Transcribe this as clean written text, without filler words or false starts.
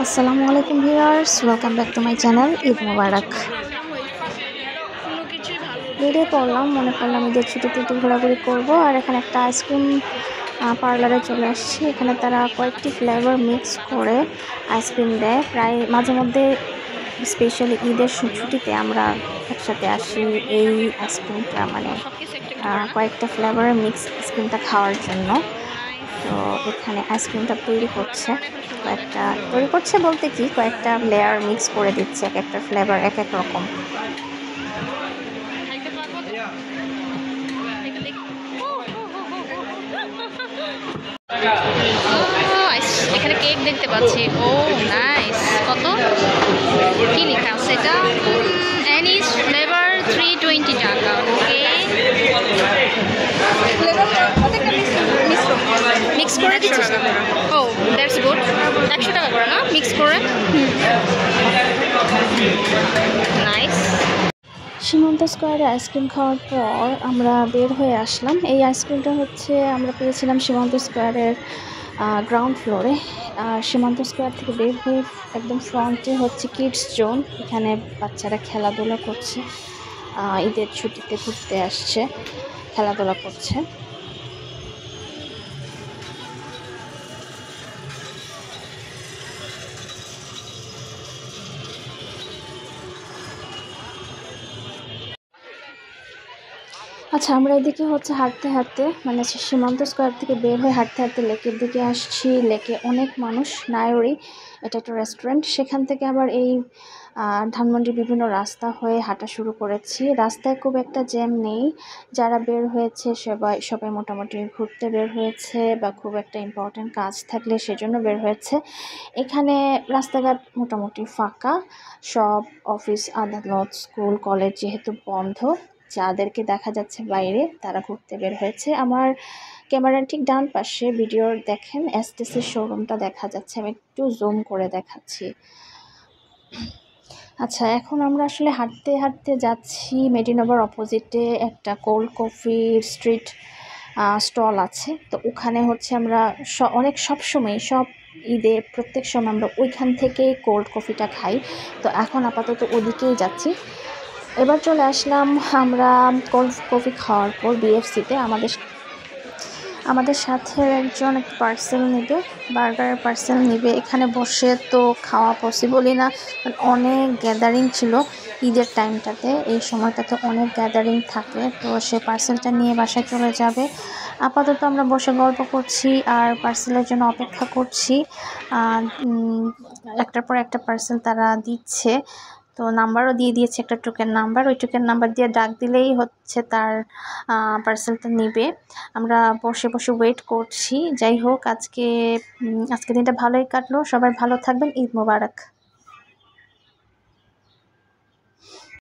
আসসালামু আলাইকুম viewers, welcome back to my channel. Eid মোবারক। বেরিয়ে পড়লাম, মনে করলাম ঈদের ছুটিতে একটু ঘোরাঘুরি করবো। আর এখানে একটা আইসক্রিম পার্লারে চলে আসছি। এখানে তারা কয়েকটি ফ্লেভার মিক্স করে আইসক্রিম দেয়। প্রায় মাঝে মধ্যে স্পেশালি ঈদের ছুটিতে আমরা একসাথে আসি এই আইসক্রিমটা কয়েকটা ফ্লেভারের মিক্স আইসক্রিমটা খাওয়ার জন্য। তো এখানে আইসক্রিমটা তৈরি করছে বলতে কি কয়েকটা লেয়ার মিক্স করে দিচ্ছে, এক একটা ফ্লেভার এক এক রকম। এখানে কেক দেখতে পাচ্ছি। ও নাইস। কত কি লেখা আছে এটা? অ্যানিস ফ্লেভার 320 টাকা। ওকে, মিক্স করে দিচ্ছিস? ও দ্যাটস গুড। 100 টাকা করে না মিক্স করে? নাইস। সীমান্ত স্কোয়ারে আইসক্রিম খাওয়ার পর আমরা বের হয়ে আসলাম। এই আইসক্রিমটা আমরা পেয়েছিলাম সীমান্ত স্কোয়ারের গ্রাউন্ড ফ্লোরে। সীমান্ত স্কোয়ার থেকে বের হয়ে একদম ফ্রন্টে হচ্ছে কিডস জোন। এখানে বাচ্চারা খেলাধুলা করছে, ঈদের ছুটিতে ঘুরতে আসছে, খেলাধুলা করছে। আচ্ছা, আমরা এদিকে হচ্ছে হাঁটতে হাঁটতে সীমান্ত স্কোয়ার থেকে বের হয়ে হাঁটতে হাঁটতে লেকের দিকে আসছি। লেকে অনেক মানুষ। নায়রি, এটা একটা রেস্টুরেন্ট। সেখান থেকে আবার এই ধানমন্ডির বিভিন্ন রাস্তা হয়ে হাঁটা শুরু করেছি। রাস্তায় খুব একটা জ্যাম নেই। যারা বের হয়েছে সবাই মোটামুটি ঘুরতে বের হয়েছে বা খুব একটা ইম্পর্টেন্ট কাজ থাকলে সেজন্য বের হয়েছে। এখানে রাস্তাঘাট মোটামুটি ফাঁকা। সব অফিস, আদালত, স্কুল, কলেজ যেহেতু বন্ধ, যাদেরকে দেখা যাচ্ছে বাইরে তারা ঘুরতে বের হয়েছে। আমার ক্যামেরার ঠিক ডান পাশে ভিডিওর দেখেন এসটিসির শোরুমটা দেখা যাচ্ছে। আমি একটু জুম করে দেখাচ্ছি। আচ্ছা, এখন আমরা আসলে হাঁটতে হাঁটতে যাচ্ছি। মেডিনোভার অপোজিটে একটা কোল্ড কফির স্ট্রিট স্টল আছে। তো ওখানে হচ্ছে আমরা সবসময় সব ঈদে প্রত্যেক সময় আমরা ওইখান থেকেই কোল্ড কফিটা খাই। তো এখন আপাতত ওদিকেই যাচ্ছি। এবার চলে আসলাম আমরা কোল্ড কফি খাওয়ার পর বিএফসিতে। আমাদের সাথে একজন একটা পার্সেল নেবে, বার্গারের পার্সেল নেবে। এখানে বসে তো খাওয়া পসিবলই না, অনেক গ্যাদারিং ছিল ঈদের টাইমটাতে। এই সময়টাতে অনেক গ্যাদারিং থাকে। তো সে পার্সেলটা নিয়ে বাসায় চলে যাবে। আপাতত আমরা বসে গল্প করছি আর পার্সেলের জন্য অপেক্ষা করছি। একটার পর একটা পার্সেল তারা দিচ্ছে। তো নাম্বারও দিয়ে দিয়েছে, একটা টোকেন নাম্বার। ওই টোকেন নাম্বার দিয়ে ডাক দিলেই হচ্ছে তার পার্সেলটা নেবে। আমরা বসে বসে ওয়েট করছি। যাই হোক, আজকে দিনটা ভালোই কাটলো। সবাই ভালো থাকবেন। ঈদ মোবারক।